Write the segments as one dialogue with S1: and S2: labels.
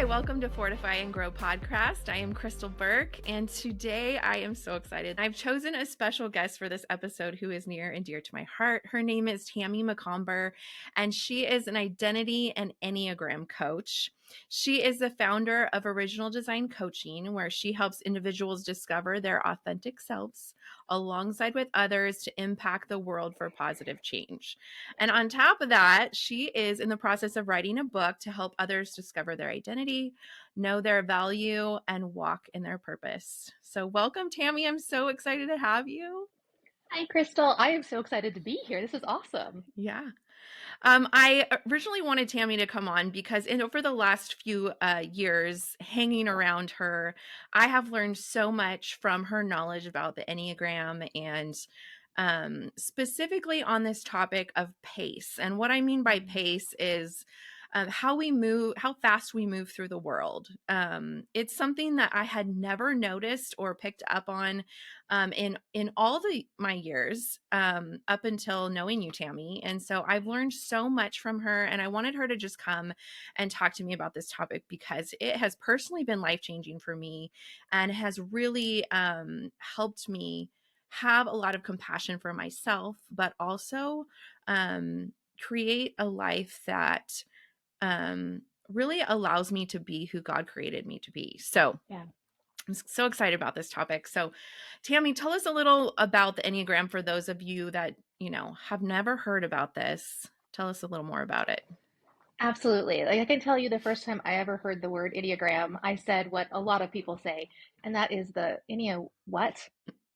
S1: Hi, welcome to Fortify and Grow podcast. I am Krystal Burke, and today I am so excited. I've chosen a special guest for this episode who is near and dear to my heart. Her name is Tammy McOmber, and she is an identity and Enneagram coach. She is the founder of Original Design Coaching, where she helps individuals discover their authentic selves alongside with others to impact the world for positive change. And on top of that, she is in the process of writing a book to help others discover their identity, know their value, and walk in their purpose. So welcome, Tammy. I'm so excited to have you.
S2: Hi, Krystal. I am so excited to be here. This is awesome.
S1: Yeah. I originally wanted Tammy to come on because over the last few years hanging around her, I have learned so much from her knowledge about the Enneagram and specifically on this topic of pace. And what I mean by pace is how we move, how fast we move through the world. It's something that I had never noticed or picked up on in all my years up until knowing you, Tammy. And so I've learned so much from her, and I wanted her to just come and talk to me about this topic because it has personally been life-changing for me and has really helped me have a lot of compassion for myself, but also create a life that really allows me to be who God created me to be. So
S2: Yeah.
S1: I'm so excited about this topic. So Tammy, tell us a little about the Enneagram for those of you that, have never heard about this. Tell us a little more about it.
S2: Absolutely. Like I can tell you the first time I ever heard the word Enneagram, I said what a lot of people say, and that is the Ennea what?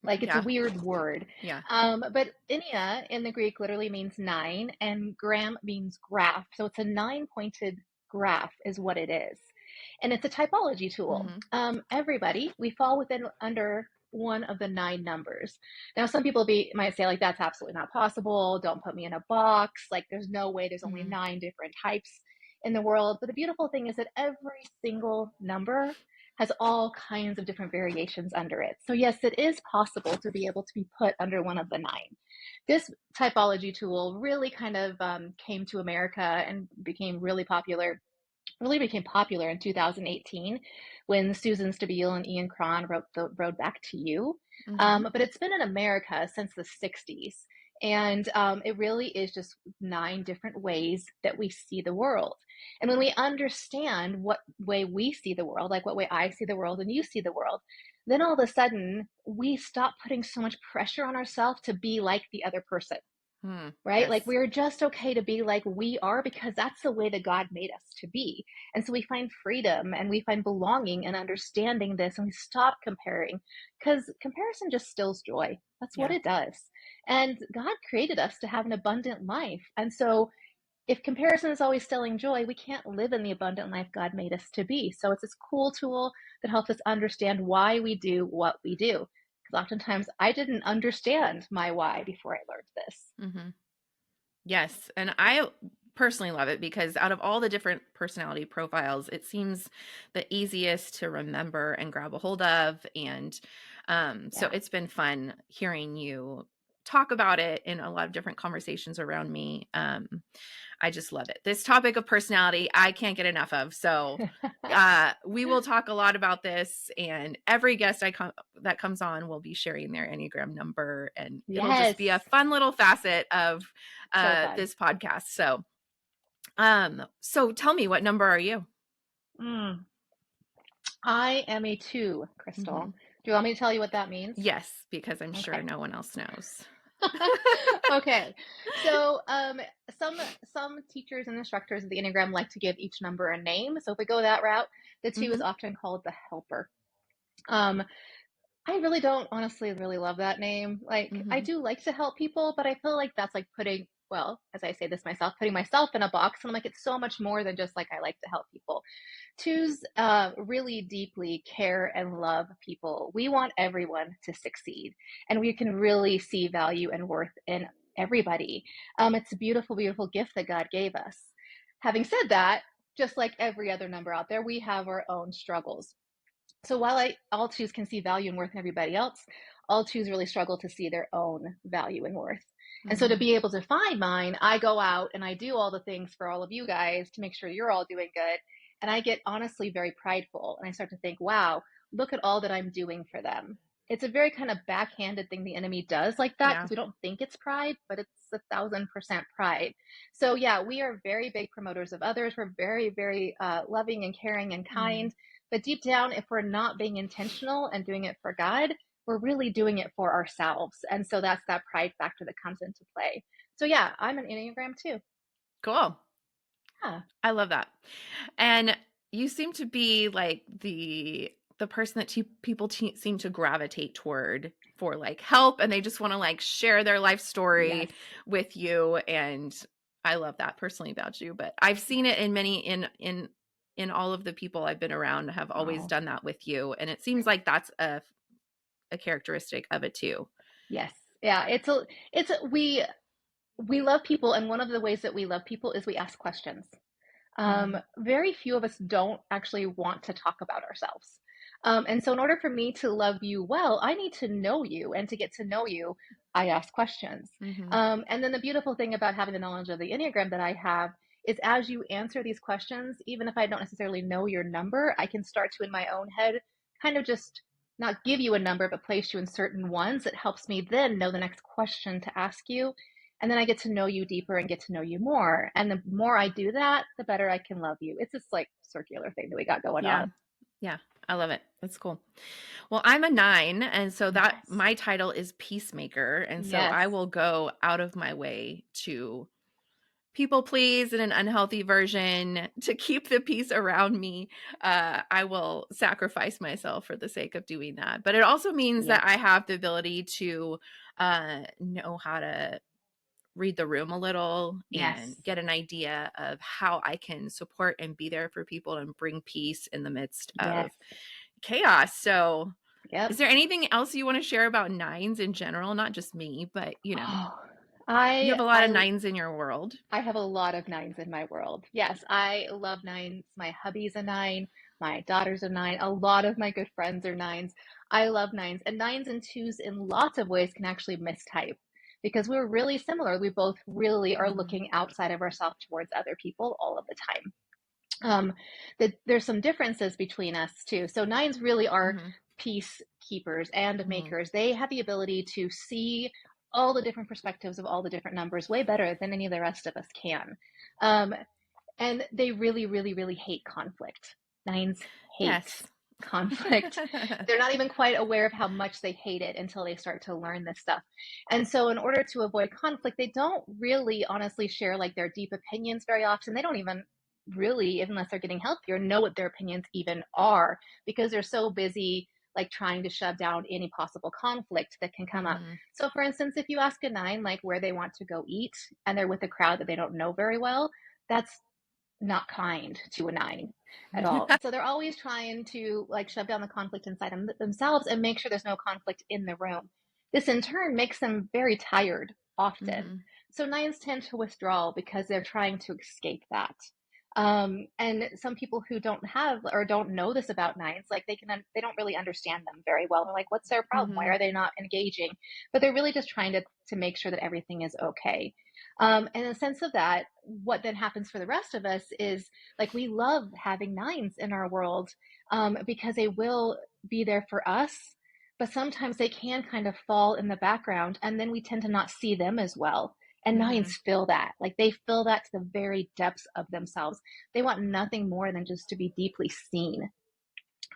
S2: Like it's a
S1: Yeah.
S2: weird word.
S1: Yeah.
S2: But Ennea in the Greek literally means 9, and gram means graph. So it's a 9-pointed graph is what it is. And it's a typology tool.
S1: Mm-hmm.
S2: Everybody, we fall under one of the 9 numbers. Now, some people might say, like, that's absolutely not possible. Don't put me in a box. Like, there's no way there's only
S1: Mm-hmm.
S2: 9 different types in the world. But the beautiful thing is that every single number has all kinds of different variations under it. So, yes, it is possible to be able to be put under one of the 9. This typology tool really kind of came to America and became became popular in 2018 when Susan Stabile and Ian Cron wrote the Road Back to You.
S1: Mm-hmm.
S2: But it's been in America since the 60s. And it really is just 9 different ways that we see the world. And when we understand what way we see the world, like what way I see the world and you see the world, then all of a sudden we stop putting so much pressure on ourselves to be like the other person. Right? Like
S1: Yes.
S2: we're just okay to be like we are because that's the way that God made us to be. And so we find freedom and we find belonging and understanding this, and we stop comparing because comparison just stills joy. That's what
S1: Yeah.
S2: it does. And God created us to have an abundant life. And so if comparison is always stilling joy, we can't live in the abundant life God made us to be. So it's this cool tool that helps us understand why we do what we do. Because oftentimes I didn't understand my why before I learned this.
S1: Mm-hmm. Yes. And I personally love it because out of all the different personality profiles, it seems the easiest to remember and grab a hold of. And so it's been fun hearing you talk about it in a lot of different conversations around me. I just love it. This topic of personality, I can't get enough of. So we will talk a lot about this, and every guest that comes on will be sharing their Enneagram number, and it'll just be a fun little facet of this podcast. So tell me, what number are you?
S2: I am a 2, Krystal.
S1: Mm-hmm.
S2: Do you want me to tell you what that means?
S1: Yes, because I'm sure no one else knows.
S2: Okay. So some teachers and instructors of the Enneagram like to give each number a name. So if we go that route, the 2 is often called the helper. I really don't honestly really love that name. Like I do like to help people, but I feel like that's like putting, well, as I say this myself, putting myself in a box. And I'm like, it's so much more than just like I like to help people. 2s really deeply care and love people. We want everyone to succeed, and we can really see value and worth in everybody. It's a beautiful, beautiful gift that God gave us. Having said that, just like every other number out there, we have our own struggles. So while all 2s can see value and worth in everybody else, all 2s really struggle to see their own value and worth. And so to be able to find mine, I go out and I do all the things for all of you guys to make sure you're all doing good. And I get honestly very prideful. And I start to think, wow, look at all that I'm doing for them. It's a very kind of backhanded thing the enemy does like that
S1: Yeah.
S2: because we don't think it's pride, but it's 1,000% pride. So, yeah, we are very big promoters of others. We're very, very loving and caring and
S1: Mm-hmm.
S2: kind. But deep down, if we're not being intentional and doing it for God, we're really doing it for ourselves. And so that's that pride factor that comes into play. So, yeah, I'm an Enneagram too.
S1: Cool.
S2: Yeah.
S1: I love that. And you seem to be like the person that people seem to gravitate toward for like help, and they just want to like share their life story
S2: Yes.
S1: with you. And I love that personally about you, but I've seen it in many in all of the people I've been around have always
S2: Oh,
S1: done that with you, and it seems like that's a characteristic of it too.
S2: yes. Yeah. We love people, and one of the ways that we love people is we ask questions.
S1: Mhm.
S2: Very few of us don't actually want to talk about ourselves. And so, in order for me to love you well, I need to know you. And to get to know you, I ask questions.
S1: Mhm.
S2: And then the beautiful thing about having the knowledge of the Enneagram that I have is as you answer these questions, even if I don't necessarily know your number, I can start to, in my own head, kind of just not give you a number, but place you in certain ones that helps me then know the next question to ask you. And then I get to know you deeper and get to know you more. And the more I do that, the better I can love you. It's this like circular thing that we got going
S1: Yeah.
S2: on.
S1: Yeah. I love it. That's cool. Well, I'm a 9, and so that
S2: Yes.
S1: my title is peacemaker, and so
S2: Yes.
S1: I will go out of my way to people please in an unhealthy version to keep the peace around me. I will sacrifice myself for the sake of doing that. But it also means
S2: Yes.
S1: that I have the ability to know how to read the room a little and
S2: Yes.
S1: get an idea of how I can support and be there for people and bring peace in the midst
S2: Yes.
S1: of chaos. So, is
S2: Yep.
S1: there anything else you want to share about 9s in general? Not just me, but
S2: Oh,
S1: you have
S2: I
S1: a lot of
S2: I
S1: 9s in your world.
S2: I have a lot of nines in my world. Yes, I love nines. My hubby's a nine. My daughter's a nine. A lot of my good friends are nines. I love nines. And nines and twos, in lots of ways, can actually mistype because we're really similar. We both really are
S1: Mhm.
S2: looking outside of ourselves towards other people all of the time. Um, there's some differences between us too. So nines really are
S1: Mhm.
S2: peacekeepers and
S1: Mhm.
S2: makers. They have the ability to see all the different perspectives of all the different numbers way better than any of the rest of us can. Um, and they really, really, really hate conflict. Nines hate
S1: Yes.
S2: conflict. They're not even quite aware of how much they hate it until they start to learn this stuff. And so, in order to avoid conflict, they don't really honestly share like their deep opinions very often. They don't even really, unless they're getting healthier, know what their opinions even are because they're so busy like trying to shove down any possible conflict that can come up.
S1: Mhm.
S2: So, for instance, if you ask a nine like where they want to go eat and they're with a crowd that they don't know very well, that's not kind to a nine at all. So they're always trying to like shove down the conflict inside themselves and make sure there's no conflict in the room. This in turn makes them very tired often.
S1: Mhm.
S2: So nines tend to withdraw because they're trying to escape that. And some people who don't have or don't know this about nines, like they don't really understand them very well. They're like, what's their problem? Why
S1: Mhm.
S2: are they not engaging? But they're really just trying to make sure that everything is okay. And in the sense of that, what then happens for the rest of us is like we love having nines in our world because they will be there for us, but sometimes they can kind of fall in the background, and then we tend to not see them as well. And
S1: Mhm.
S2: nines feel that, like they feel that to the very depths of themselves. They want nothing more than just to be deeply seen.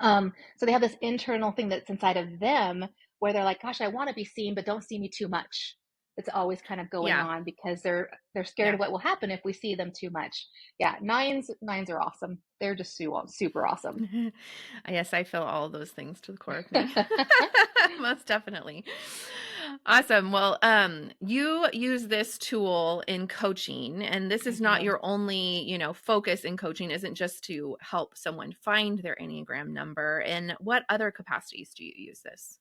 S2: So they have this internal thing that's inside of them where they're like, gosh, I want to be seen, but don't see me too much. It's always kind of going
S1: Yeah.
S2: on because they're scared
S1: Yeah.
S2: of what will happen if we see them too much. Yeah, nines are awesome. They're just super awesome.
S1: Yes, I feel all of those things to the core of me. Most definitely. Awesome. Well, you use this tool in coaching, and this
S2: I
S1: is not
S2: do.
S1: your only, focus in coaching isn't just to help someone find their Enneagram number. And what other capacities do you use this?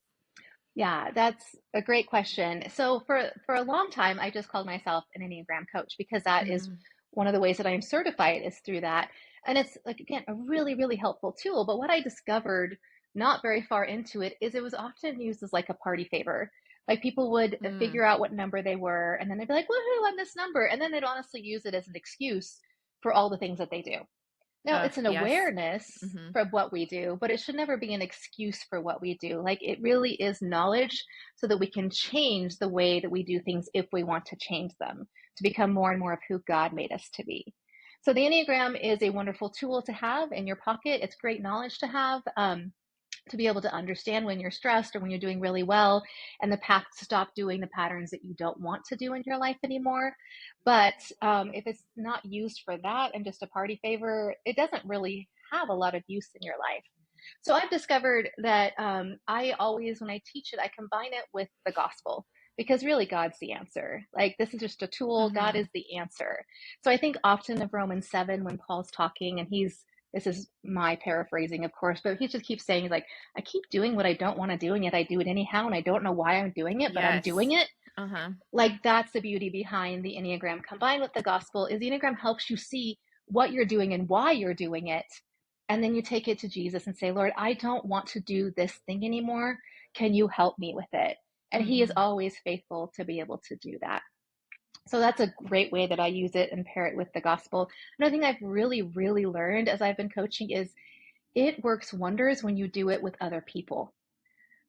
S2: Yeah, that's a great question. So for a long time, I just called myself an Enneagram coach because that is
S1: Mhm.
S2: one of the ways that I am certified is through that. And it's like again a really really helpful tool. But what I discovered not very far into it is it was often used as like a party favor. Like people would
S1: Mm.
S2: figure out what number they were, and then they'd be like, "Woohoo, I'm this number," and then they'd honestly use it as an excuse for all the things that they do. No, it's an
S1: Yes.
S2: awareness
S1: Mhm.
S2: for what we do, but it should never be an excuse for what we do. Like it really is knowledge so that we can change the way that we do things if we want to change them to become more and more of who God made us to be. So the Enneagram is a wonderful tool to have in your pocket. It's great knowledge to have. To be able to understand when you're stressed or when you're doing really well and the path to stop doing the patterns that you don't want to do in your life anymore. But if it's not used for that and just a party favor, it doesn't really have a lot of use in your life. So I've discovered that I always, when I teach it, I combine it with the gospel because really God's the answer. Like this is just a tool, God
S1: Mhm.
S2: is the answer. So I think often of Romans 7 when Paul's talking and this is my paraphrasing, of course, but he just keeps saying, he's like, I keep doing what I don't want to do, and yet I do it anyhow, and I don't know why I'm doing it, but I'm doing
S1: Yes.
S2: it.
S1: Uh-huh.
S2: Like, that's the beauty behind the Enneagram combined with the gospel is the Enneagram helps you see what you're doing and why you're doing it. And then you take it to Jesus and say, Lord, I don't want to do this thing anymore. Can you help me with it? And he is
S1: Mhm.
S2: always faithful to be able to do that. So that's a great way that I use it and pair it with the gospel. Another thing I've really, really learned as I've been coaching is it works wonders when you do it with other people.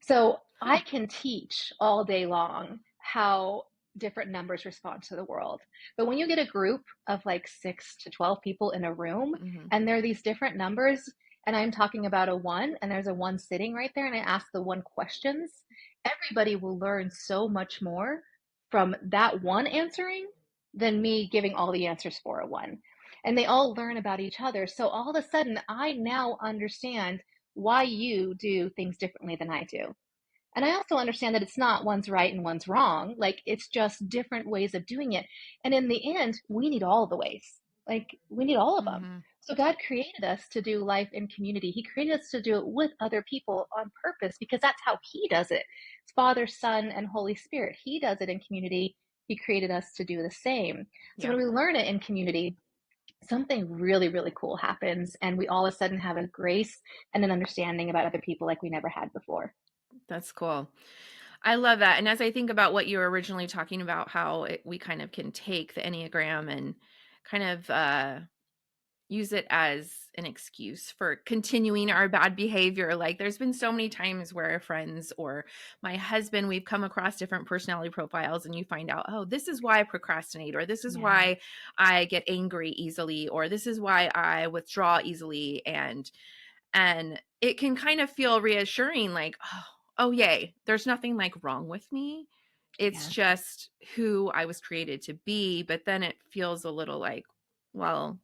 S2: So I
S1: Huh.
S2: can teach all day long how different numbers respond to the world. But when you get a group of like 6 to 12 people in a room
S1: Mhm.
S2: and there are these different numbers, and I'm talking about a one, and there's a one sitting right there, and I ask the one questions, everybody will learn so much more from that one answering than me giving all the answers for a one. And they all learn about each other. So all of a sudden, I now understand why you do things differently than I do. And I also understand that it's not one's right and one's wrong. Like it's just different ways of doing it. And in the end, we need all the ways. Like we need all of them.
S1: Mhm.
S2: So God created us to do life in community. He created us to do it with other people on purpose because that's how he does it. It's Father, Son, and Holy Spirit. He does it in community. He created us to do the same. So
S1: Yeah.
S2: when we learn it in community, something really, really cool happens. And we all of a sudden have a grace and an understanding about other people like we never had before.
S1: That's cool. I love that. And as I think about what you were originally talking about, how we kind of can take the Enneagram and kind of use it as an excuse for continuing our bad behavior. Like there's been so many times where friends or my husband, we've come across different personality profiles and you find out, oh, this is why I procrastinate, or this is
S2: Yeah.
S1: why I get angry easily, or this is why I withdraw easily. And it can kind of feel reassuring, like, oh yay, there's nothing like wrong with me. It's
S2: Yeah.
S1: just who I was created to be. But then it feels a little like, well,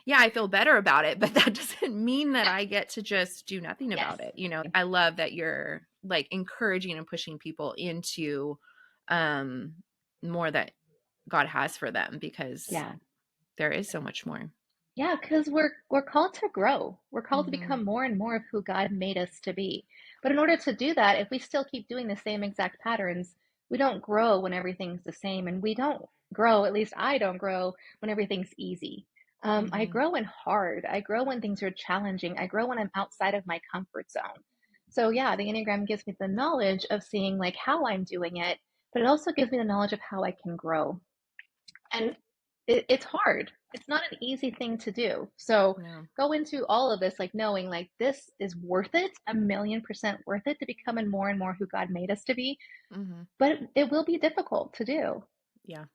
S1: yeah, I feel better about it, but that doesn't mean that I get to just do nothing
S2: Yes.
S1: about it. I love that you're like encouraging and pushing people into um more that God has for them, because
S2: Yeah.
S1: there is so much more.
S2: Yeah, because we're called to grow. We're called to
S1: Mhm.
S2: become more and more of who God made us to be. But in order to do that, if we still keep doing the same exact patterns, we don't grow when everything's the same, and we don't grow, at least I don't grow when everything's easy. I
S1: Mhm.
S2: grow when hard. I grow when things are challenging. I grow when I'm outside of my comfort zone. So yeah, the Enneagram gives me the knowledge of seeing like how I'm doing it, but it also gives me the knowledge of how I can grow. And it's hard. It's not an easy thing to do. So
S1: Yeah.
S2: go into all of this like knowing like this is worth it, 1,000,000% worth it to becoming more and more who God made us to be.
S1: Mhm.
S2: But it will be difficult to do.
S1: Yeah.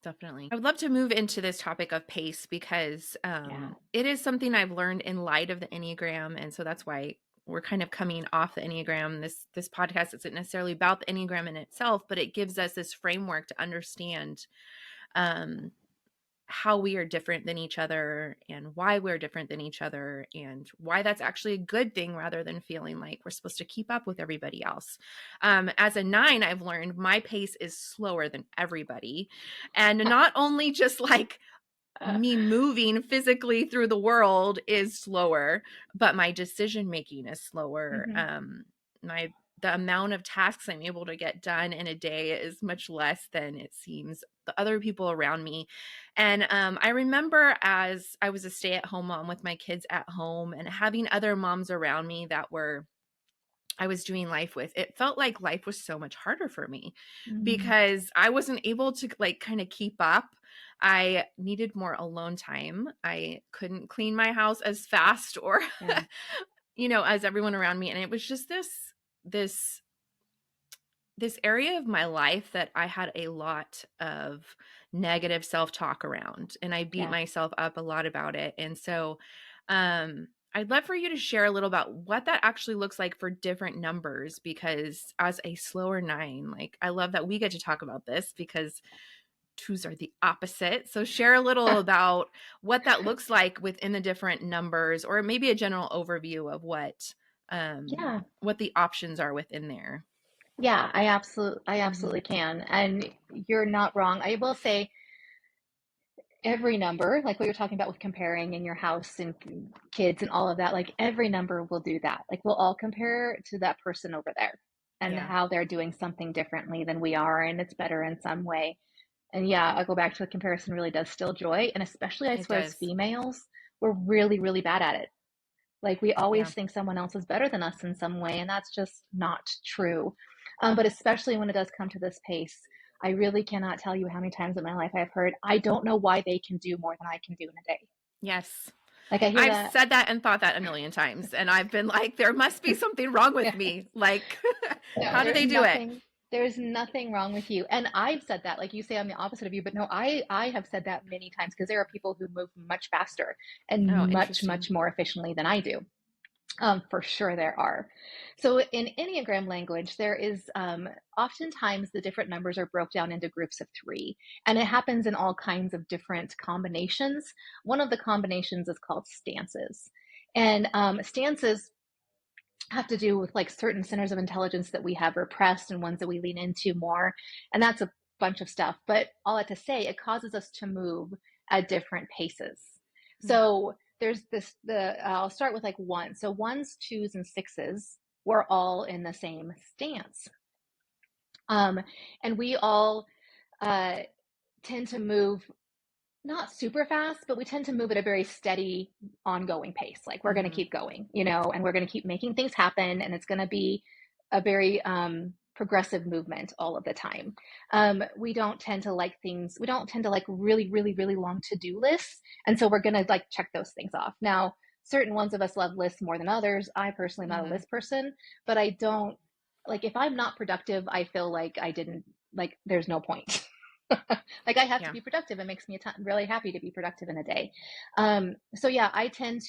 S1: Definitely. I would love to move into this topic of pace, because
S2: Yeah.
S1: it is something I've learned in light of the Enneagram. And so that's why we're kind of coming off the Enneagram. This podcast isn't necessarily about the Enneagram in itself, but it gives us this framework to understand um, how we are different than each other and why we're different than each other and why that's actually a good thing, rather than feeling like we're supposed to keep up with everybody else. As a nine, I've learned my pace is slower than everybody. And not only just like me moving physically through the world is slower, but my decision making is slower.
S2: Hmm.
S1: My The amount of tasks I'm able to get done in a day is much less than it seems the other people around me. And I remember as I was a stay-at-home mom with my kids at home and having other moms around me that were I was doing life with, it felt like life was so much harder for me
S2: Hmm.
S1: because I wasn't able to like kind of keep up. I needed more alone time. I couldn't clean my house as fast or,
S2: Yeah.
S1: as everyone around me. And it was just this this area of my life that I had a lot of negative self-talk around, and I beat
S2: Yeah.
S1: myself up a lot about it. And so I'd love for you to share a little about what that actually looks like for different numbers, because as a slower 9, like, I love that we get to talk about this because 2s are the opposite. So share a little about what that looks like within the different numbers, or maybe a general overview of
S2: Yeah.
S1: what the options are within there.
S2: Yeah, I
S1: Mhm.
S2: absolutely can. And you're not wrong. I will say every number, like what you're talking about with comparing in your house and kids and all of that, like every number will do that. Like we'll all compare to that person over there and
S1: Yeah,
S2: how they're doing something differently than we are, and it's better in some way. And yeah, I go back to the comparison really does steal joy. And especially, I
S1: it
S2: swear, as
S1: does.
S2: females, we're really, really bad at it. Like we always
S1: Yeah,
S2: think someone else is better than us in some way, and that's just not true. But especially when it does come to this pace, I really cannot tell you how many times in my life I've heard, I don't know why they can do more than I can do in a day.
S1: yes.
S2: Like I hear
S1: I've
S2: that.
S1: said that and thought that a million times, and I've been like, there must be something wrong with
S2: Yeah.
S1: me. Like,
S2: No,
S1: how do they do it?
S2: there's nothing wrong with you. And I've said that, like you say, I'm the opposite of you, but no, I have said that many times because there are people who move much faster
S1: Oh,
S2: and much,
S1: interesting.
S2: much more efficiently than I do. For sure there are. So in Enneagram language, there is oftentimes the different numbers are broke down into groups of 3, and it happens in all kinds of different combinations. One of the combinations is called stances, and stances have to do with like certain centers of intelligence that we have repressed and ones that we lean into more, and that's a bunch of stuff. But all that to say, it causes us to move at different paces.
S1: Mm.
S2: So there's this the I'll start with like one. So ones, twos, and sixes, we're all in the same stance, um, and we all uh, tend to move not super fast, but we tend to move at a very steady, ongoing pace. Like we're going to
S1: Mm-hmm.
S2: keep going, and we're going to keep making things happen. And it's going to be a very progressive movement all of the time. We don't tend to like things, we don't tend to like really, really, really long to do lists. And so we're going to like check those things off. Now, certain ones of us love lists more than others. I personally am not a
S1: Mm-hmm.
S2: list person, but I don't like if I'm not productive, I feel like I didn't, like, there's no point. Like I have to
S1: Yeah.
S2: be productive. It makes me really happy to be productive in a day. So yeah, I can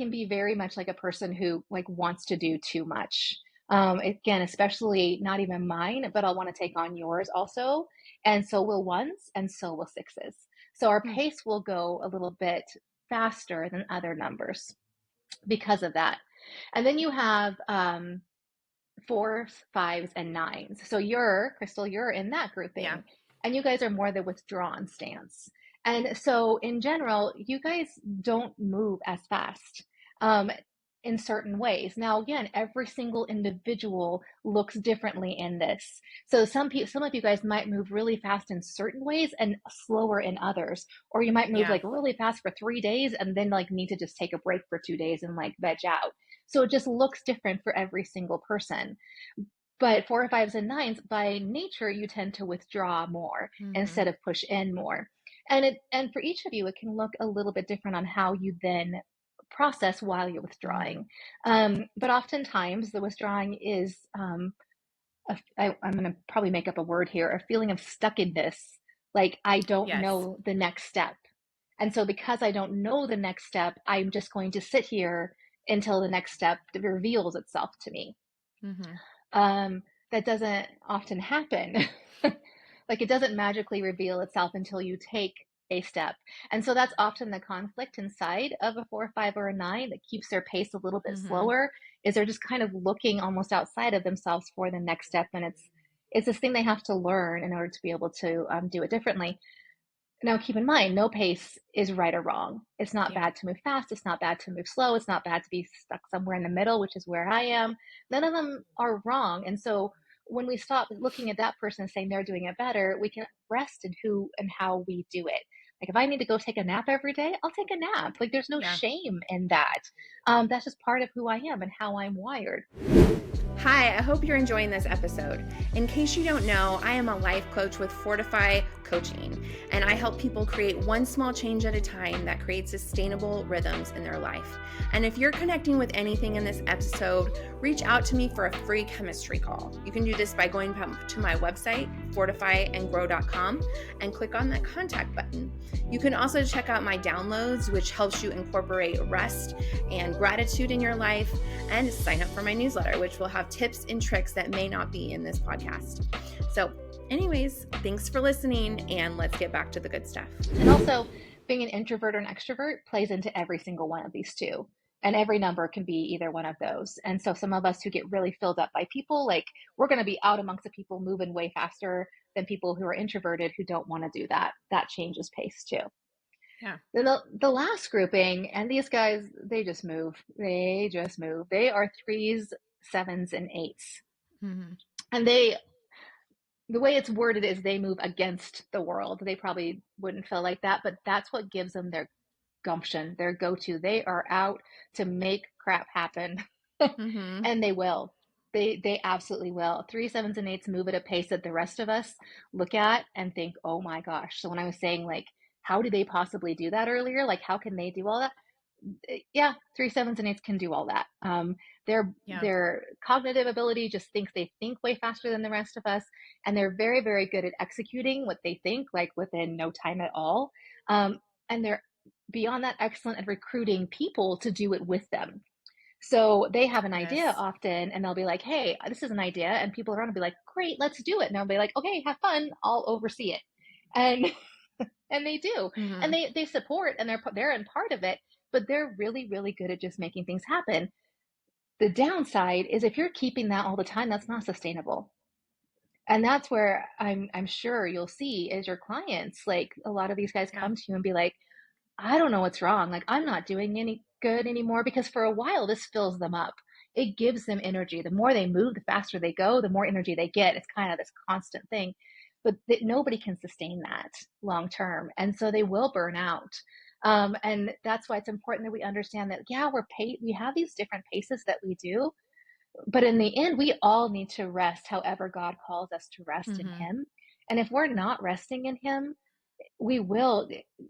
S2: be very much like a person who like wants to do too much. Again, especially not even mine, but I'll want to take on yours also. And so will ones, and so will sixes. So our
S1: Hmm.
S2: pace will go a little bit faster than other numbers because of that. And then you have fours, fives, and nines. So Krystal, you're in that
S1: Yeah.
S2: grouping, and you guys are more the withdrawn stance. And so, in general, you guys don't move as fast um, in certain ways. Now, again, every single individual looks differently in this. So some of you guys might move really fast in certain ways and slower in others, or you might move
S1: Yeah.
S2: like really fast for 3 days and then like need to just take a break for 2 days and like veg out. So it just looks different for every single person. But four, fives, and nines, by nature, you tend to withdraw more
S1: Mm-hmm.
S2: instead of push in more. And for each of you, it can look a little bit different on how you then process while you're
S1: Mm-hmm.
S2: withdrawing. But oftentimes, the withdrawing is I'm going to probably make up a word here, a feeling of stuckness. Like I don't
S1: Yes.
S2: know the next step. And so because I don't know the next step, I'm just going to sit here until the next step reveals itself to me.
S1: Mm-hmm.
S2: Um, that doesn't often happen. Like it doesn't magically reveal itself until you take a step. And so that's often the conflict inside of a 4, 5, or a 9 that keeps their pace a little bit
S1: Mm-hmm.
S2: slower, is they're just kind of looking almost outside of themselves for the next step. And it's this thing they have to learn in order to be able to do it differently. Now, keep in mind, no pace is right or wrong. It's not
S1: Yeah.
S2: bad to move fast. It's not bad to move slow. It's not bad to be stuck somewhere in the middle, which is where I am. None of them are wrong. And so when we stop looking at that person and saying they're doing it better, we can rest in who and how we do it. Like if I need to go take a nap every day, I'll take a nap. Like there's no
S1: Yeah.
S2: shame in that. That's just part of who I am and how I'm wired.
S1: Hi, I hope you're enjoying this episode. In case you don't know, I am a life coach with Fortify, Coaching, and I help people create one small change at a time that creates sustainable rhythms in their life. And if you're connecting with anything in this episode, reach out to me for a free chemistry call. You can do this by going to my website, fortifyandgrow.com, and click on that contact button. You can also check out my downloads, which helps you incorporate rest and gratitude in your life, and sign up for my newsletter, which will have tips and tricks that may not be in this podcast. So anyways, thanks for listening, and let's get back to the good stuff.
S2: And also, being an introvert or an extrovert plays into every single one of these too. And every number can be either one of those. And so some of us who get really filled up by people, like we're going to be out amongst the people moving way faster than people who are introverted who don't want to do that. That changes pace too.
S1: Yeah.
S2: The last grouping, and these guys, they just move. They just move. They are 3s, 7s, and 8s.
S1: Mm-hmm.
S2: And the way it's worded is they move against the world. They probably wouldn't feel like that, but that's what gives them their gumption, their go-to. They are out to make crap happen.
S1: Mm-hmm.
S2: And they will. They absolutely will. 3s, 7s, and 8s move at a pace that the rest of us look at and think, oh my gosh. So when I was saying, like, how do they possibly do that earlier? Like, how can they do all that? Yeah, 3s, 7s, and 8s can do all that. Their cognitive ability just thinks they think way faster than the rest of us, and they're very, very good at executing what they think, like within no time at all. And they're beyond that excellent at recruiting people to do it with them. So they have an idea often, and they'll be like, hey, this is an idea. And people around will be like, great, let's do it. And they'll be like, okay, have fun. I'll oversee it. And and they do.
S1: Mm-hmm.
S2: And they support, and they're in part of it, but they're really, really good at just making things happen. The downside is if you're keeping that all the time, that's not sustainable. And that's where I'm sure you'll see as your clients, like a lot of these guys come to you and be like, I don't know what's wrong. Like, I'm not doing any good anymore, because for a while this fills them up. It gives them energy. The more they move, the faster they go, the more energy they get. It's kind of this constant thing, but nobody can sustain that long term. And so they will burn out. And that's why it's important that we understand that, yeah, we have these different paces that we do, but in the end, we all need to rest however God calls us to rest in Him. And if we're not resting in Him, we will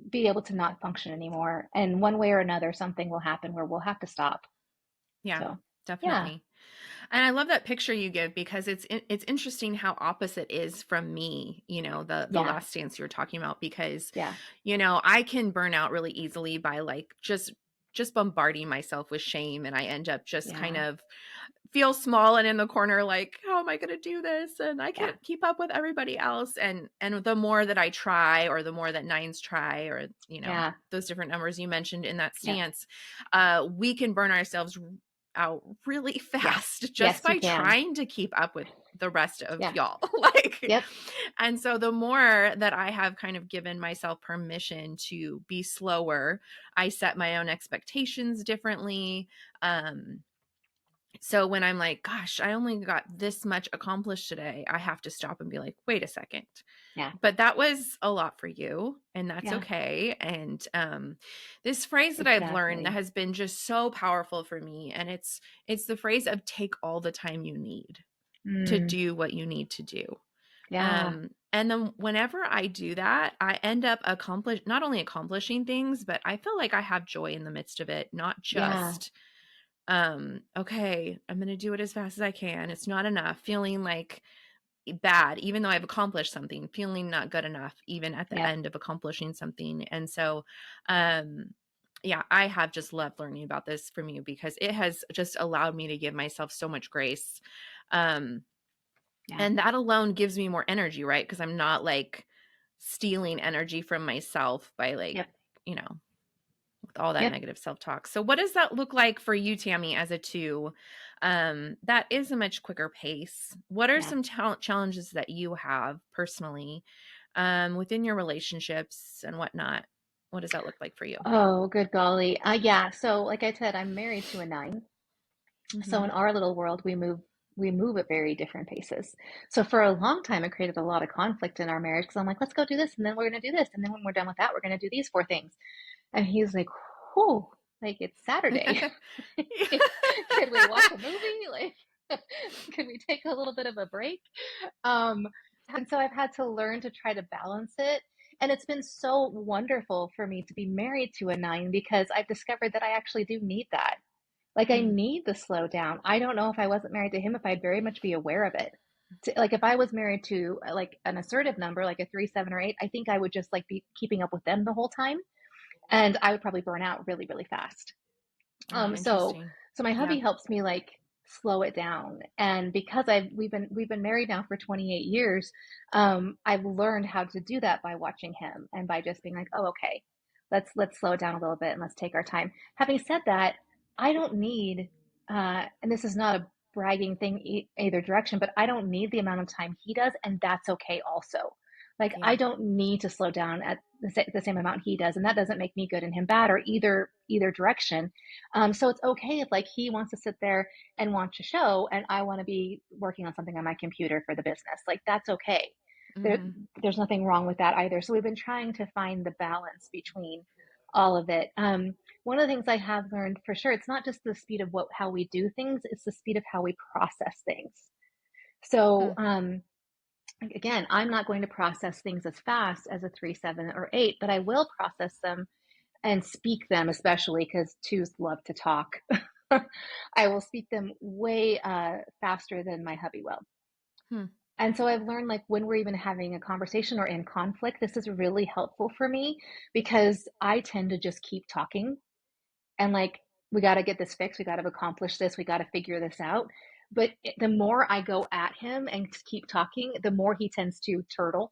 S2: be able to not function anymore. And one way or another, something will happen where we'll have to stop.
S1: Yeah,
S2: so,
S1: definitely.
S2: Yeah.
S1: And I love that picture you give, because it's interesting how opposite is from me, the last stance you were talking about, because, I can burn out really easily by like just bombarding myself with shame. And I end up just kind of feel small and in the corner, like, how am I going to do this? And I can't keep up with everybody else. And the more that I try, or the more that 9s try, or, those different numbers you mentioned in that stance, we can burn ourselves out really fast just by trying to keep up with the rest of y'all. And so the more that I have kind of given myself permission to be slower, I set my own expectations differently. So when I'm like, gosh, I only got this much accomplished today, I have to stop and be like, wait a second.
S2: Yeah.
S1: But that was a lot for you, and that's okay. And this phrase that I've learned that has been just so powerful for me, and it's the phrase of take all the time you need to do what you need to do. And then whenever I do that, I end up not only accomplishing things, but I feel like I have joy in the midst of it, not just okay, I'm going to do it as fast as I can. It's not enough. Feeling like bad, even though I've accomplished something, feeling not good enough, even at the end of accomplishing something. And so, I have just loved learning about this from you, because it has just allowed me to give myself so much grace. And that alone gives me more energy, right? Because I'm not like stealing energy from myself by like, with all that negative self-talk. So what does that look like for you, Tammy, as a 2? That is a much quicker pace. What are some challenges that you have personally within your relationships and whatnot? What does that look like for you?
S2: Oh, good golly. So like I said, I'm married to a 9. So in our little world, we move at very different paces. So for a long time, it created a lot of conflict in our marriage, because I'm like, let's go do this, and then we're going to do this, and then when we're done with that, we're going to do these 4 things. And he's like, whew, like, it's Saturday. Could we watch a movie? Like, could we take a little bit of a break? And so I've had to learn to try to balance it. And it's been so wonderful for me to be married to a nine because I've discovered that I actually do need that. Like I
S1: Mm,
S2: need the slow down. I don't know if I wasn't married to him if I'd very much be aware of it. Like if I was married to like an assertive number, like a 3, 7, or 8, I think I would just like be keeping up with them the whole time, and I would probably burn out really, really fast.
S1: oh,
S2: So
S1: interesting.
S2: my
S1: Yeah.
S2: hubby helps me like slow it down. And because we've been married now for 28 years, I've learned how to do that by watching him and by just being like, oh, okay, let's slow it down a little bit and let's take our time. Having said that, I don't need, and this is not a bragging thing either direction, but I don't need the amount of time he does, and that's okay also. Like I
S1: Yeah.
S2: don't need to slow down at the same amount he does, and that doesn't make me good and him bad or either direction. So it's okay if like he wants to sit there and watch a show and I want to be working on something on my computer for the business. Like that's okay. There,
S1: Mm-hmm.
S2: there's nothing wrong with that either. So we've been trying to find the balance between all of it. One of the things I have learned for sure, it's not just the speed of how we do things, it's the speed of how we process things. So again, I'm not going to process things as fast as a 3, 7, or 8, but I will process them and speak them, especially because twos love to talk. I will speak them way faster than my hubby will.
S1: Hmm.
S2: And so I've learned like when we're even having a conversation or in conflict, this is really helpful for me because I tend to just keep talking and like, we got to get this fixed. We got to accomplish this. We got to figure this out. But the more I go at him and keep talking, the more he tends to turtle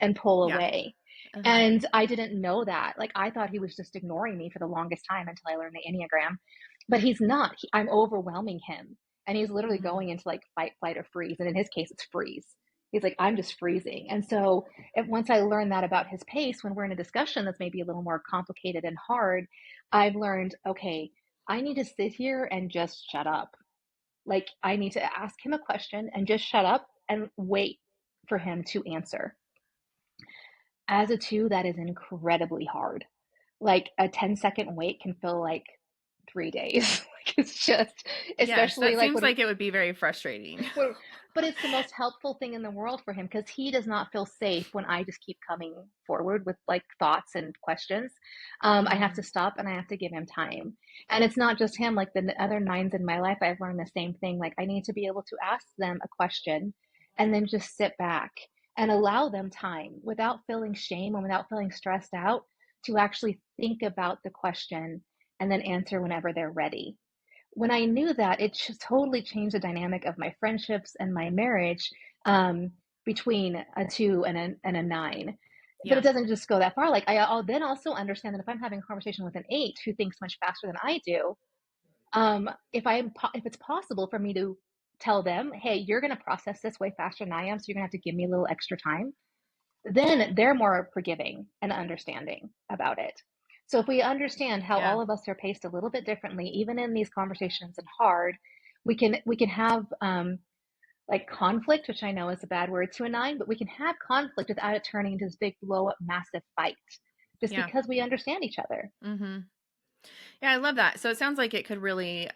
S2: and pull
S1: Yeah.
S2: away.
S1: Uh-huh.
S2: And I didn't know that. Like, I thought he was just ignoring me for the longest time until I learned the Enneagram. But he's not. I'm overwhelming him. And he's literally
S1: Mm-hmm.
S2: going into like fight, flight, or freeze. And in his case, it's freeze. He's like, I'm just freezing. And so once I learned that about his pace, when we're in a discussion that's maybe a little more complicated and hard, I've learned, okay, I need to sit here and just shut up. Like, I need to ask him a question and just shut up and wait for him to answer. As a two, that is incredibly hard. Like, a 10-second wait can feel like 3 days. Like, it's just,
S1: Yes,
S2: especially
S1: that
S2: like
S1: seems
S2: when
S1: like it would be very frustrating.
S2: Well, but it's the most helpful thing in the world for him because he does not feel safe when I just keep coming forward with like thoughts and questions. I have to
S1: Mm,
S2: stop and I have to give him time. And it's not just him, like the other nines in my life, I've learned the same thing. Like I need to be able to ask them a question and then just sit back and allow them time without feeling shame and without feeling stressed out to actually think about the question and then answer whenever they're ready. When I knew that, it just totally changed the dynamic of my friendships and my marriage, um, between a two and a nine. But it
S1: yeah.
S2: doesn't just go that far. Like I'll then also understand that if I'm having a conversation with an eight who thinks much faster than I do, if it's possible for me to tell them, hey, you're going to process this way faster than I am, so you're going to have to give me a little extra time, then they're more forgiving and understanding about it. So if we understand how
S1: Yeah.
S2: all of us are paced a little bit differently, even in these conversations and hard, we can have like conflict, which I know is a bad word to a nine, but we can have conflict without it turning into this big blow up massive fight, just
S1: Yeah.
S2: because we understand each other.
S1: Mm-hmm. Yeah, I love that. So it sounds like it could really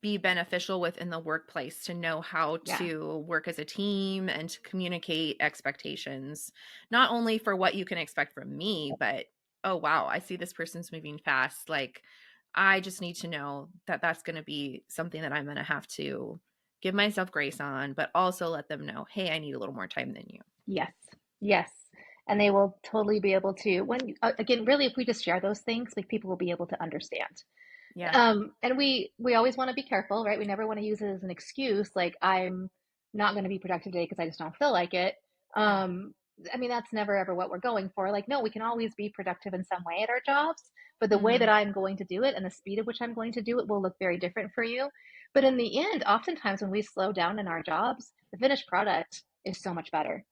S1: be beneficial within the workplace to know how
S2: Yeah.
S1: to work as a team and to communicate expectations, not only for what you can expect from me, but oh, wow, I see this person's moving fast. Like, I just need to know that that's going to be something that I'm going to have to give myself grace on, but also let them know, hey, I need a little more time than you.
S2: Yes. Yes. And they will totally be able to, when, again, really, if we just share those things, like people will be able to understand.
S1: Yeah.
S2: And we always want to be careful, right? We never want to use it as an excuse, like I'm not going to be productive today because I just don't feel like it.
S1: Yeah.
S2: I mean, that's never ever what we're going for. Like, no, we can always be productive in some way at our jobs, but the way
S1: Mm-hmm.
S2: that I'm going to do it and the speed at which I'm going to do it will look very different for you. But in the end, oftentimes when we slow down in our jobs, the finished product is so much better.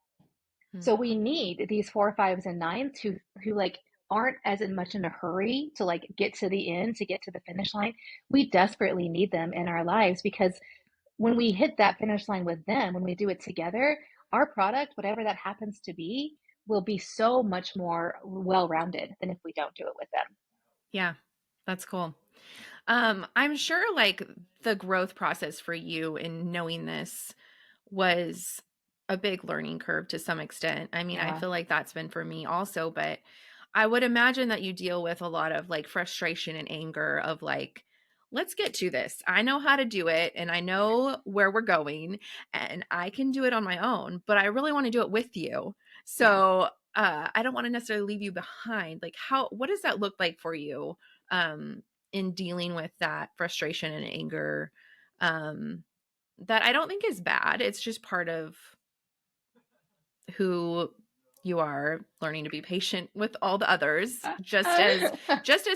S2: So we need these 4, 5s, and 9s who like aren't as much in a hurry to like get to the end, to get to the finish line. We desperately need them in our lives because when we hit that finish line with them, when we do it together, our product, whatever that happens to be, will be so much more well-rounded than if we don't do it with them.
S1: Yeah. That's cool. I'm sure like the growth process for you in knowing this was a big learning curve to some extent. I mean, I
S2: Yeah.
S1: feel like that's been for me also, but I would imagine that you deal with a lot of like frustration and anger of like, let's get to this. I know how to do it and I know where we're going and I can do it on my own, but I really want to do it with you.
S2: Yeah.
S1: So, I don't want to necessarily leave you behind. Like what does that look like for you um in dealing with that frustration and anger um that I don't think is bad. It's just part of who you are, learning to be patient with all the others, just as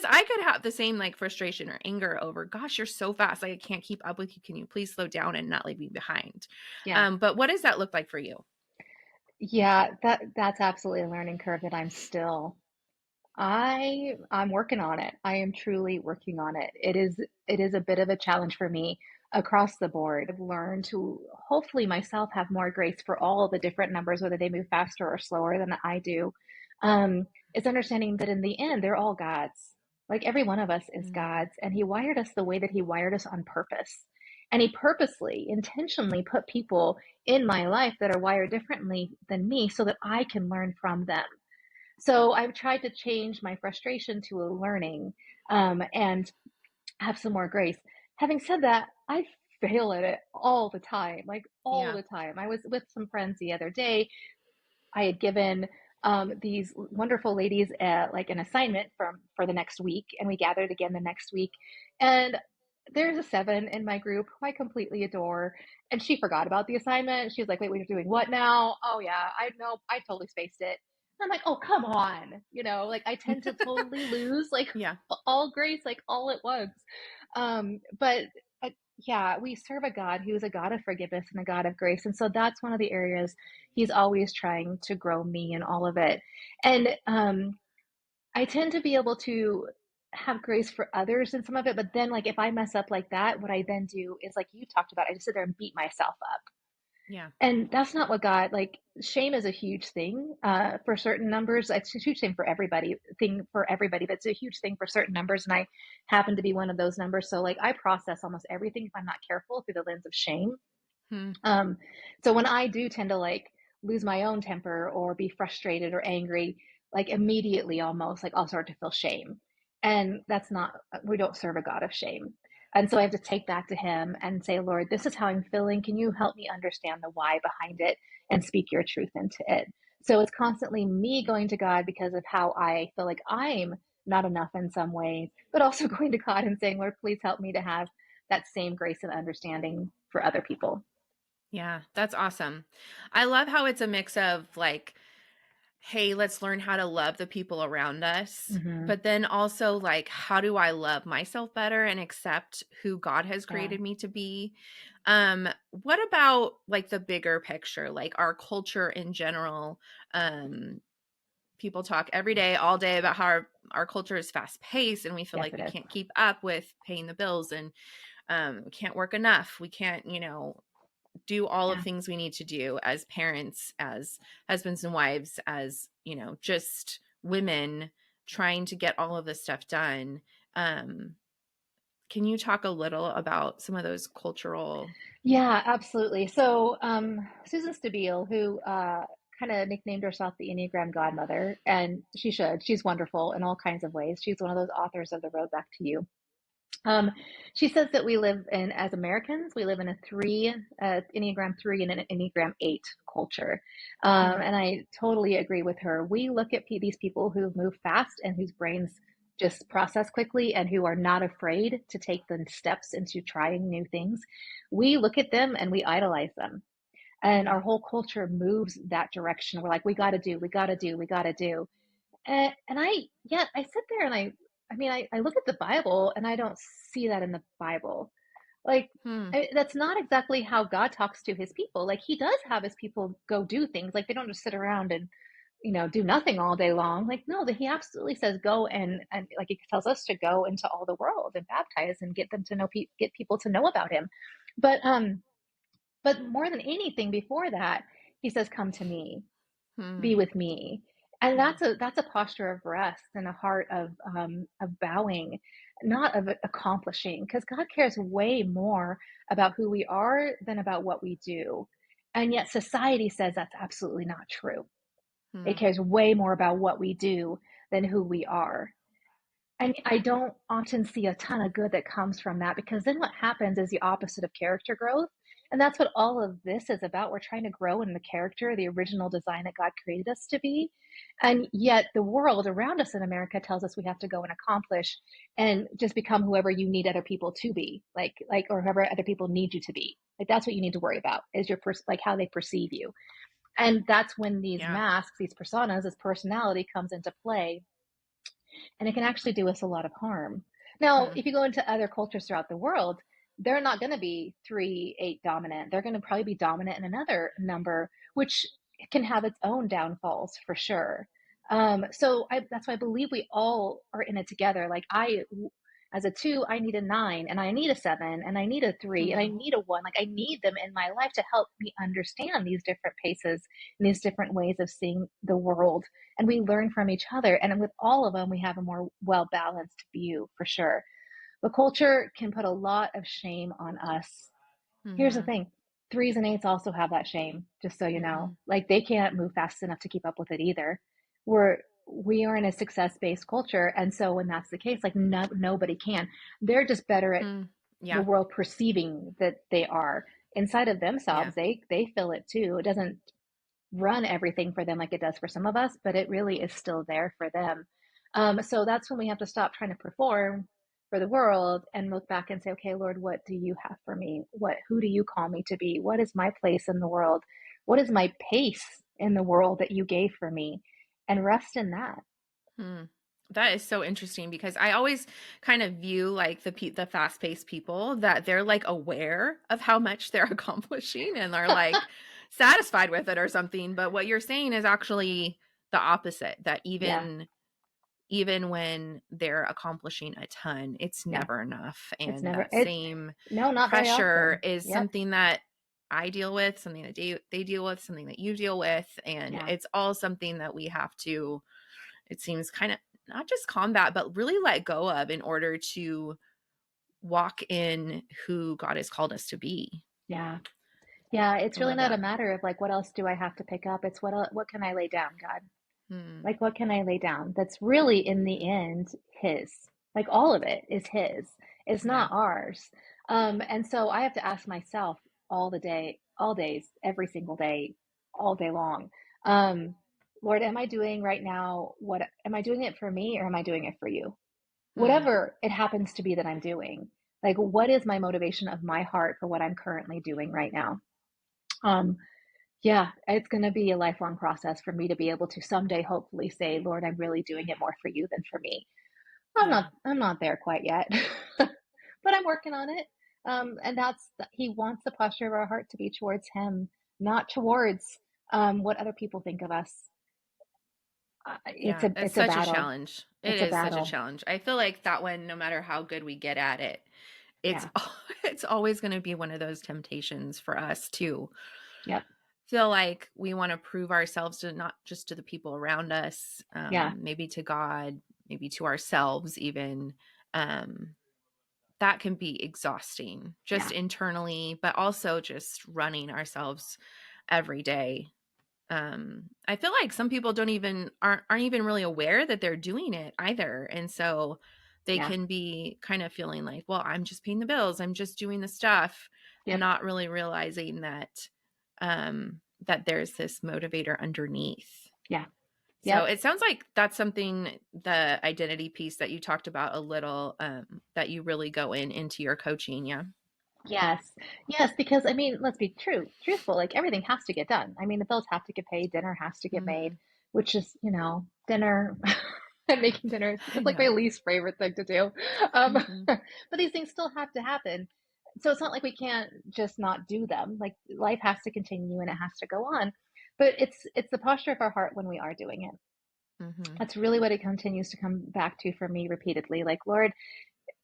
S1: I could have the same like frustration or anger over, gosh, you're so fast, like I can't keep up with you, can you please slow down and not leave me behind.
S2: Yeah.
S1: But what does that look like for you?
S2: Yeah, that's absolutely a learning curve that I'm working on it. I am truly working on it. It is a bit of a challenge for me across the board. I've learned to hopefully myself have more grace for all the different numbers, whether they move faster or slower than I do. It's understanding that in the end, they're all God's. Like every one of us is
S1: Mm,
S2: God's, and He wired us the way that He wired us on purpose. And He purposely, intentionally put people in my life that are wired differently than me so that I can learn from them. So I've tried to change my frustration to a learning, and have some more grace. Having said that, I fail at it all the time, like all
S1: yeah.
S2: the time. I was with some friends the other day. I had given these wonderful ladies like an assignment for the next week, and we gathered again the next week. And there's a seven in my group who I completely adore, and she forgot about the assignment. She was like, "Wait, we're doing what now? Oh yeah, I know, I totally spaced it." And I'm like, "Oh come on," like I tend to totally lose like
S1: Yeah.
S2: all grace, like all at once. But yeah, we serve a God who is a God of forgiveness and a God of grace, and so that's one of the areas He's always trying to grow me in all of it. And I tend to be able to have grace for others in some of it, but then like if I mess up like that, what I then do is like you talked about, I just sit there and beat myself up.
S1: Yeah.
S2: And that's not what God like. Shame is a huge thing for certain numbers. It's a huge thing for everybody, but it's a huge thing for certain numbers. And I happen to be one of those numbers. So like I process almost everything if I'm not careful through the lens of shame.
S1: Hmm.
S2: Um, so when I do tend to like lose my own temper or be frustrated or angry, like immediately almost like I'll start to feel shame. And that's not, we don't serve a God of shame. And so I have to take that to Him and say, Lord, this is how I'm feeling. Can you help me understand the why behind it and speak your truth into it? So it's constantly me going to God because of how I feel like I'm not enough in some ways, but also going to God and saying, Lord, please help me to have that same grace and understanding for other people.
S1: Yeah, that's awesome. I love how it's a mix of like, hey, let's learn how to love the people around us.
S2: Hmm.
S1: But then also, like, how do I love myself better and accept who God has
S2: Yeah.
S1: created me to be? What about like the bigger picture, like our culture in general? Um, People talk every day, all day about how our culture is fast paced and we feel
S2: Yes,
S1: like
S2: it
S1: we
S2: is.
S1: can't keep up with paying the bills and we can't work enough. We can't, do all of
S2: Yeah.
S1: things we need to do as parents, as husbands and wives, as, just women trying to get all of this stuff done. Um, can you talk a little about some of those cultural?
S2: Yeah, absolutely. So, Susan Stabile, who kind of nicknamed herself the Enneagram Godmother, and she should. She's wonderful in all kinds of ways. She's one of those authors of The Road Back to You. Um, she says that we live in, as Americans, we live in a Enneagram 3 and an Enneagram 8 culture.
S1: Hmm.
S2: And I totally agree with her. We look at these people who move fast and whose brains just process quickly and who are not afraid to take the steps into trying new things. We look at them and we idolize them. And
S1: Hmm.
S2: our whole culture moves that direction. We're like, we got to do, we got to do, we got to do. And I sit there and I look at the Bible and I don't see that in the Bible. Like,
S1: Hmm.
S2: that's not exactly how God talks to His people. Like, He does have His people go do things. Like, they don't just sit around and do nothing all day long. Like, no, that He absolutely says go and like He tells us to go into all the world and baptize and get them to know get people to know about Him. But but more than anything before that, He says, "Come to Me."
S1: Hmm.
S2: Be with me. And
S1: Yeah.
S2: that's a posture of rest and a heart of bowing, not of accomplishing, because God cares way more about who we are than about what we do. And yet society says that's absolutely not true. It
S1: Hmm.
S2: cares way more about what we do than who we are. And I don't often see a ton of good that comes from that, because then what happens is the opposite of character growth. And that's what all of this is about. We're trying to grow in the character, the original design that God created us to be. And yet the world around us in America tells us we have to go and accomplish and just become whoever you need other people to be, or whoever other people need you to be. Like that's what you need to worry about, is like how they perceive you. And that's when these
S1: Yeah.
S2: masks, these personas, this personality comes into play, and it can actually do us a lot of harm. Now,
S1: Hmm.
S2: if you go into other cultures throughout the world, they're not going to be 3, 8 dominant. They're going to probably be dominant in another number, which can have its own downfalls for sure. That's why I believe we all are in it together. Like as a 2, I need a 9, and I need a 7, and I need a 3, and I
S1: Hmm.
S2: need a 1. Like I need them in my life to help me understand these different paces and these different ways of seeing the world, and we learn from each other. And with all of them, we have a more well balanced view for sure. But culture can put a lot of shame on us. Here's the
S1: Hmm.
S2: thing: 3s and 8s also have that shame, just so you know.
S1: Hmm.
S2: Like they can't move fast enough to keep up with it either. We are in a success based culture. And so when that's the case, like nobody can. They're just better at
S1: Hmm.
S2: the
S1: Yeah.
S2: world perceiving that they are. Inside of
S1: Yeah.
S2: themselves, they feel it too. It doesn't run everything for them like it does for some of us, but it really is still there for them. So that's when we have to stop trying to perform for the world and look back and say, okay, Lord, what do you have for me? Who do you call me to be? What is my place in the world? What is my pace in the world that you gave for me? And rest in that.
S1: Hmm. That is so interesting because I always kind of view like the fast-paced people that they're like aware of how much they're accomplishing and are like satisfied with it or something. But what you're saying is actually the opposite, that
S2: Yeah,
S1: even when they're accomplishing a ton, it's
S2: yeah.
S1: never enough.
S2: It's
S1: And
S2: never,
S1: that same
S2: no, not very
S1: pressure
S2: often.
S1: is
S2: Yep.
S1: something that I deal with, something that they deal with, something that you deal with. And
S2: Yeah.
S1: it's all something that we have to, it seems, kind of not just combat, but really let go of in order to walk in who God has called us to be.
S2: Yeah. Yeah. It's
S1: I
S2: really
S1: love
S2: not a
S1: that.
S2: matter of like, what else do I have to pick up? It's what can I lay down, God?
S1: Hmm.
S2: Like, what can I lay down? That's really, in the end, his. Like, all of it is his. It's
S1: Yeah.
S2: not ours. And so I have to ask myself all days, every single day, all day long. Um, Lord, am I doing right now? What am I doing it for me, or am I doing it for you?
S1: Hmm.
S2: Whatever it happens to be that I'm doing. Like, what is my motivation of my heart for what I'm currently doing right now? Um, yeah, it's going to be a lifelong process for me to be able to someday hopefully say, Lord, I'm really doing it more for you than for me.
S1: Yeah.
S2: I'm not there quite yet, but I'm working on it. And he wants the posture of our heart to be towards him, not towards what other people think of us.
S1: Yeah. It's
S2: It's a
S1: such a
S2: battle.
S1: challenge. It
S2: It's a
S1: is such a
S2: battle.
S1: challenge. I feel like that one, no matter how good we get at it, it's
S2: Yeah.
S1: it's always going to be one of those temptations for us to
S2: Yep.
S1: feel like we want to prove ourselves to not just to the people around us,
S2: Yeah.
S1: maybe to God, maybe to ourselves even. Um, that can be exhausting just
S2: Yeah.
S1: internally, but also just running ourselves every day. I feel like some people aren't even really aware that they're doing it either. And so they
S2: Yeah.
S1: can be kind of feeling like, well, I'm just paying the bills, I'm just doing the stuff,
S2: Yep.
S1: not really realizing that there's this motivator underneath.
S2: Yeah.
S1: So
S2: Yep.
S1: it sounds like that's something, the identity piece that you talked about a little, that you really go into your coaching. Yeah.
S2: Yes. Yes, because I mean, let's be truthful. Like everything has to get done. I mean, the bills have to get paid, dinner has to get made,
S1: Hmm.
S2: which is, dinner and making dinner is like
S1: Yeah.
S2: my least favorite thing to do. Um,
S1: Hmm.
S2: but these things still have to happen. So it's not like we can't just not do them. Like life has to continue and it has to go on. But it's the posture of our heart when we are doing it.
S1: Hmm.
S2: That's really what it continues to come back to for me repeatedly. Like, Lord,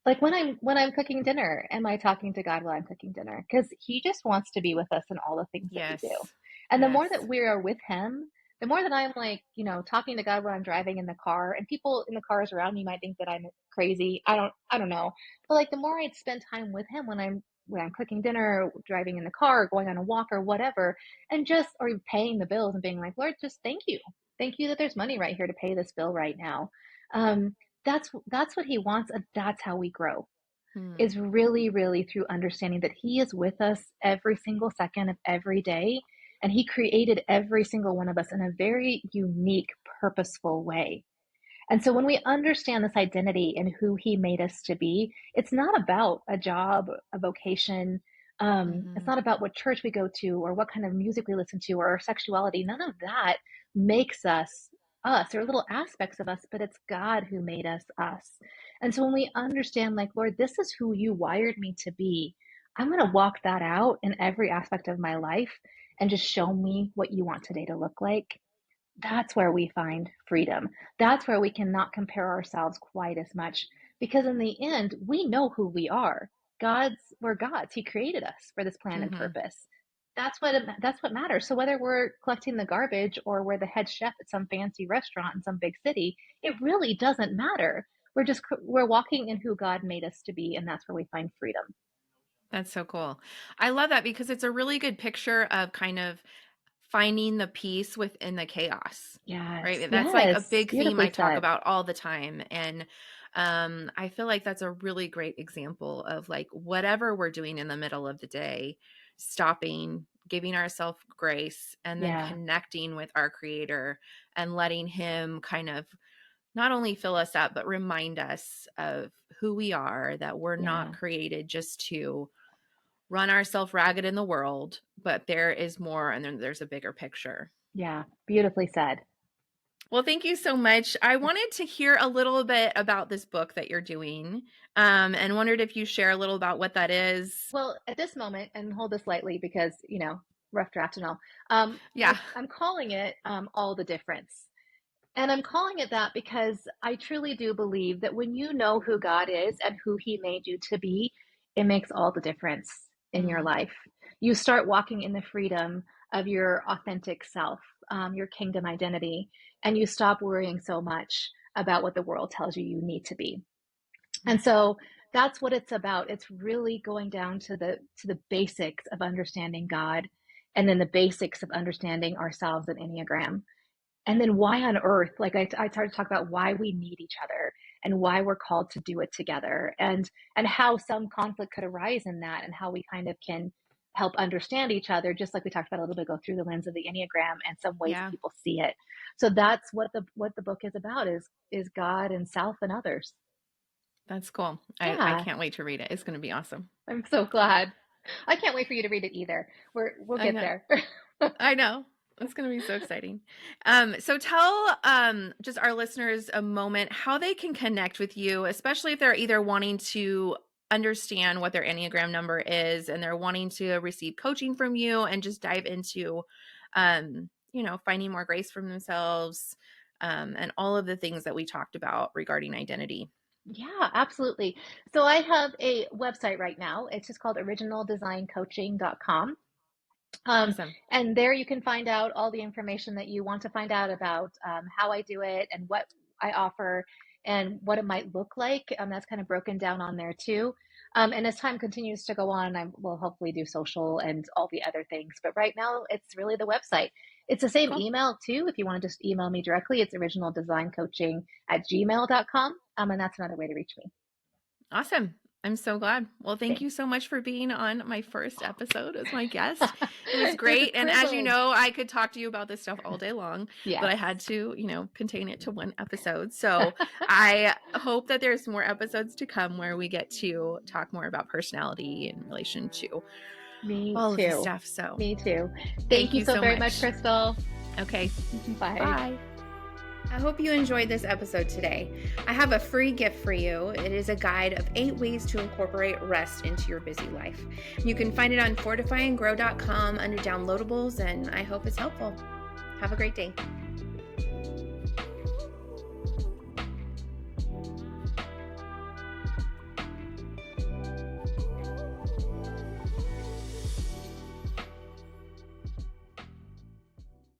S2: like when I'm cooking dinner, am I talking to God while I'm cooking dinner? Because He just wants to be with us in all the things that we do.
S1: Yes.
S2: And the more that
S1: Yes.
S2: we are with Him, the more that I'm like, talking to God when I'm driving in the car, and people in the cars around me might think that I'm crazy. I don't know. But like the more I spend time with Him when I'm when I'm cooking dinner, driving in the car, going on a walk or whatever, and just, or paying the bills and being like, Lord, just thank you. Thank you that there's money right here to pay this bill right now. Um, that's what he wants. And that's how we grow,
S1: Hmm.
S2: is really, really through understanding that he is with us every single second of every day. And he created every single one of us in a very unique, purposeful way. And so when we understand this identity and who he made us to be, it's not about a job, a vocation. It's
S1: Mm-hmm.
S2: not about what church we go to or what kind of music we listen to or our sexuality. None of that makes us us. There are little aspects of us, but it's God who made us us. And so when we understand, like, Lord, this is who you wired me to be, I'm going to walk that out in every aspect of my life and just show me what you want today to look like. That's where we find freedom. That's where we cannot compare ourselves quite as much, because in the end, we know who we are. We're God's. He created us for this plan and
S1: Mm-hmm.
S2: purpose. That's what matters. So whether we're collecting the garbage or we're the head chef at some fancy restaurant in some big city, it really doesn't matter. We're walking in who God made us to be, and that's where we find freedom.
S1: That's so cool. I love that because it's a really good picture of kind of finding the peace within the chaos,
S2: Yes,
S1: right? That's like a
S2: yes,
S1: big theme
S2: beautifully
S1: I talk
S2: said.
S1: about all the time. And I feel like that's a really great example of like whatever we're doing in the middle of the day, stopping, giving ourselves grace, and then
S2: Yeah,
S1: connecting with our creator and letting him kind of not only fill us up, but remind us of who we are, that we're not
S2: yeah,
S1: created just to run ourselves ragged in the world, but there is more and then there's a bigger picture.
S2: yeah, beautifully said.
S1: Well, thank you so much. I wanted to hear a little bit about this book that you're doing, and wondered if you share a little about what that is.
S2: Well, at this moment, and hold this lightly because, rough draft and all,
S1: Yeah.
S2: I'm calling it All the Difference. And I'm calling it that because I truly do believe that when you know who God is and who he made you to be, it makes all the difference in your
S1: Mm,
S2: life. You start walking in the freedom of your authentic self, your kingdom identity, and you stop worrying so much about what the world tells you you need to be. And so that's what it's about. It's really going down to the basics of understanding God, and then the basics of understanding ourselves and Enneagram. And then why on earth, like I started to talk about why we need each other and why we're called to do it together, and how some conflict could arise in that, and how we kind of can help understand each other, just like we talked about a little bit ago, through the lens of the Enneagram and some ways
S1: yeah,
S2: people see it. So that's what the book is about, is God and self and others.
S1: that's cool. I
S2: Yeah,
S1: can't wait to read it. It's going to be awesome.
S2: I'm so glad. I can't wait for you to read it either. We'll
S1: I
S2: get
S1: know.
S2: there.
S1: I know. It's going to be so exciting. So tell just our listeners a moment how they can connect with you, especially if they're either wanting to understand what their Enneagram number is and they're wanting to receive coaching from you and just dive into, finding more grace from themselves, and all of the things that we talked about regarding identity.
S2: Yeah, absolutely. So I have a website right now. It's just called originaldesigncoaching.com. Um,
S1: Awesome.
S2: and there you can find out all the information that you want to find out about, how I do it and what I offer and what it might look like. That's kind of broken down on there too. And as time continues to go on, I will hopefully do social and all the other things. But right now, it's really the website. It's the same
S1: Cool.
S2: email too. If you want to just email me directly, it's originaldesigncoaching@gmail.com. And that's another way to reach me.
S1: Awesome. I'm so glad. Well, thank
S2: Thanks.
S1: you so much for being on my first episode as my guest. It was
S2: It was a
S1: great. And as you
S2: privilege.
S1: know, I could talk to you about this stuff all day long, but I
S2: Yes.
S1: had to, contain it to one episode. So I hope that there's more episodes to come where we get to talk more about personality in relation to
S2: Me
S1: all of the
S2: too.
S1: stuff. So
S2: Me too. Thank
S1: thank
S2: you
S1: you
S2: so
S1: so
S2: very much,
S1: much.
S2: Krystal.
S1: Okay.
S2: Bye.
S1: Bye. I hope you enjoyed this episode today. I have a free gift for you. It is a guide of 8 ways to incorporate rest into your busy life. You can find it on fortifyandgrow.com under downloadables, and I hope it's helpful. Have a great day.